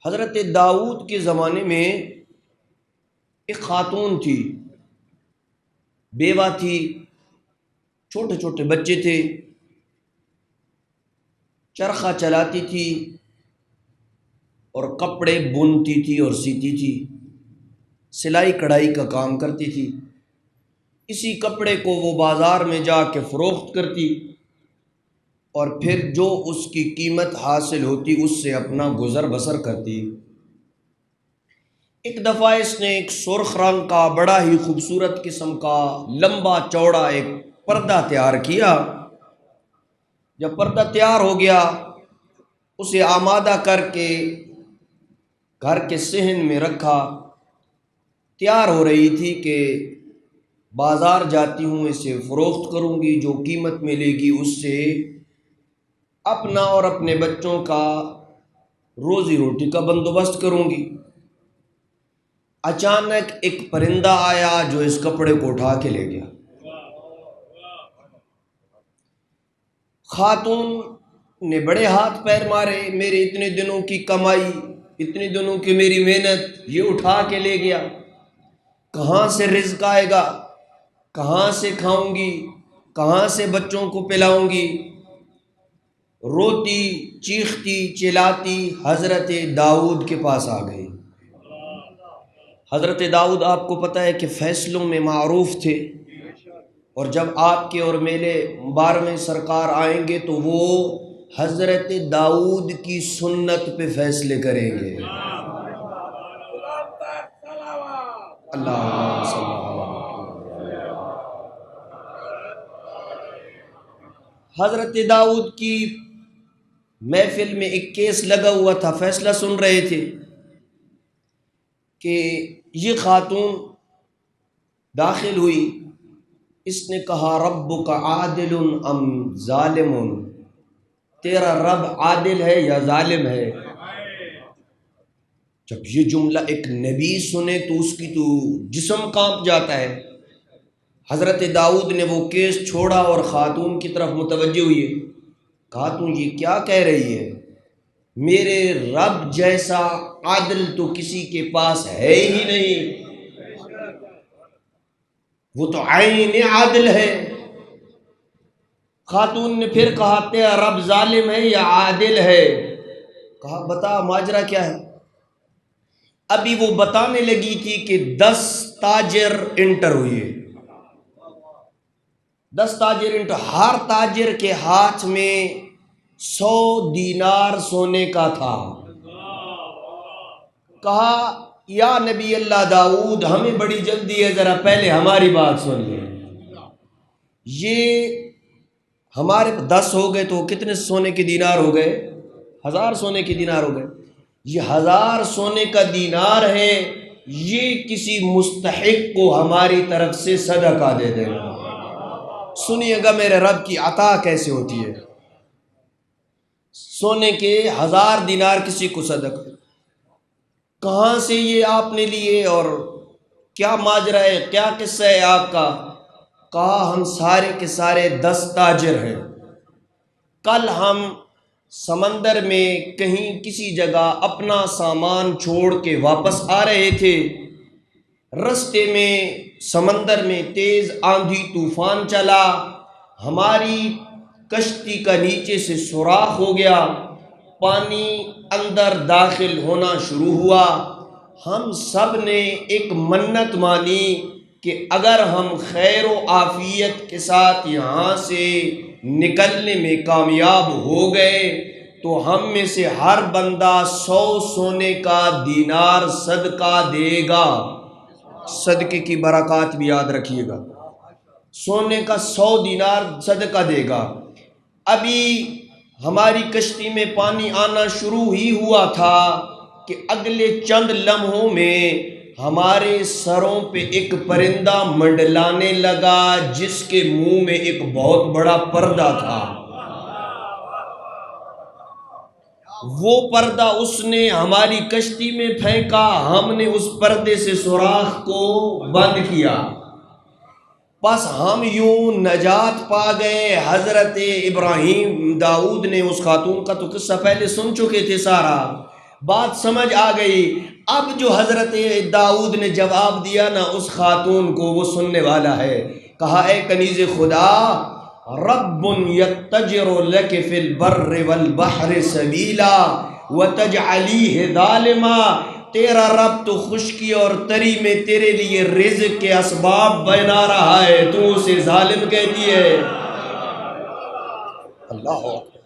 حضرت داؤد کے زمانے میں ایک خاتون تھی، بیوہ تھی، چھوٹے چھوٹے بچے تھے، چرخہ چلاتی تھی اور کپڑے بنتی تھی اور سیتی تھی، سلائی کڑھائی کا کام کرتی تھی۔ اسی کپڑے کو وہ بازار میں جا کے فروخت کرتی اور پھر جو اس کی قیمت حاصل ہوتی اس سے اپنا گزر بسر کرتی۔ ایک دفعہ اس نے ایک سرخ رنگ کا بڑا ہی خوبصورت قسم کا لمبا چوڑا ایک پردہ تیار کیا۔ جب پردہ تیار ہو گیا اسے آمادہ کر کے گھر کے صحن میں رکھا۔ تیار ہو رہی تھی کہ بازار جاتی ہوں، اسے فروخت کروں گی، جو قیمت ملے گی اس سے اپنا اور اپنے بچوں کا روزی روٹی کا بندوبست کروں گی۔ اچانک ایک پرندہ آیا جو اس کپڑے کو اٹھا کے لے گیا۔ خاتون نے بڑے ہاتھ پیر مارے، میرے اتنے دنوں کی کمائی، اتنے دنوں کی میری محنت یہ اٹھا کے لے گیا، کہاں سے رزق آئے گا، کہاں سے کھاؤں گی، کہاں سے بچوں کو پلاؤں گی۔ روتی چیختی چلاتی حضرت داؤد کے پاس آ گئی۔ حضرت داؤد آپ کو پتہ ہے کہ فیصلوں میں معروف تھے، اور جب آپ کے اور میرے بار میں سرکار آئیں گے تو وہ حضرت داؤد کی سنت پہ فیصلے کریں گے۔ اللہ صلی اللہ علیہ وسلم۔ حضرت داؤد کی محفل میں ایک کیس لگا ہوا تھا، فیصلہ سن رہے تھے کہ یہ خاتون داخل ہوئی، اس نے کہا ربک عادل ام ظالم، تیرا رب عادل ہے یا ظالم ہے؟ جب یہ جملہ ایک نبی سنے تو اس کی تو جسم کانپ جاتا ہے۔ حضرت داؤد نے وہ کیس چھوڑا اور خاتون کی طرف متوجہ ہوئی، کہا تو یہ کیا کہہ رہی ہے؟ میرے رب جیسا عادل تو کسی کے پاس ہے ہی نہیں، وہ تو عین عادل ہے۔ خاتون نے پھر کہا تیرا رب ظالم ہے یا عادل ہے؟ کہا بتا ماجرا کیا ہے۔ ابھی وہ بتانے لگی تھی کہ 10 تاجر انٹر ہوئے، 10 تاجر انٹر، ہر تاجر کے ہاتھ میں 100 دینار سونے کا تھا۔ کہا یا نبی اللہ داؤد ہمیں بڑی جلدی ہے، ذرا پہلے ہماری بات سن لیں۔ یہ ہمارے 10 ہو گئے تو کتنے سونے کے دینار ہو گئے؟ 1000 سونے کے دینار ہو گئے۔ یہ 1000 سونے کا دینار ہے، یہ کسی مستحق کو ہماری طرف سے صدقہ دے دینا۔ سنیے گا میرے رب کی عطا کیسے ہوتی ہے۔ سونے کے 1000 دینار کسی کو صدقہ، کہاں سے یہ آپ نے لیے اور کیا ماجرا ہے، کیا قصہ ہے آپ کا؟ کہا ہم سارے کے سارے 10 تاجر ہیں، کل ہم سمندر میں کہیں کسی جگہ اپنا سامان چھوڑ کے واپس آ رہے تھے، رستے میں سمندر میں تیز آندھی طوفان چلا، ہماری کشتی کا نیچے سے سوراخ ہو گیا، پانی اندر داخل ہونا شروع ہوا۔ ہم سب نے ایک منت مانی کہ اگر ہم خیر و عافیت کے ساتھ یہاں سے نکلنے میں کامیاب ہو گئے تو ہم میں سے ہر بندہ 100 سونے کا دینار صدقہ دے گا۔ صدقے کی برکات بھی یاد رکھیے گا، سونے کا 100 دینار صدقہ دے گا۔ ابھی ہماری کشتی میں پانی آنا شروع ہی ہوا تھا کہ اگلے چند لمحوں میں ہمارے سروں پہ ایک پرندہ منڈلانے لگا جس کے منہ میں ایک بہت بڑا پردہ تھا۔ وہ پردہ اس نے ہماری کشتی میں پھینکا، ہم نے اس پردے سے سوراخ کو بند کیا، بس ہم یوں نجات پا گئے۔ حضرت ابراہیم داؤد نے اس خاتون کا تو قصہ پہلے سن چکے تھے سارا، بات سمجھ آ گئی۔ اب جو حضرت داؤد نے جواب دیا نا اس خاتون کو، وہ سننے والا ہے۔ کہا اے کنیز خدا، رب یتجر لک فی البر والبحر سبیلا وتجعلیہ ظالما، تیرا رب تو خشکی اور تری میں تیرے لیے رزق کے اسباب بنا رہا ہے، تو اسے ظالم کہتی ہے۔ اللہ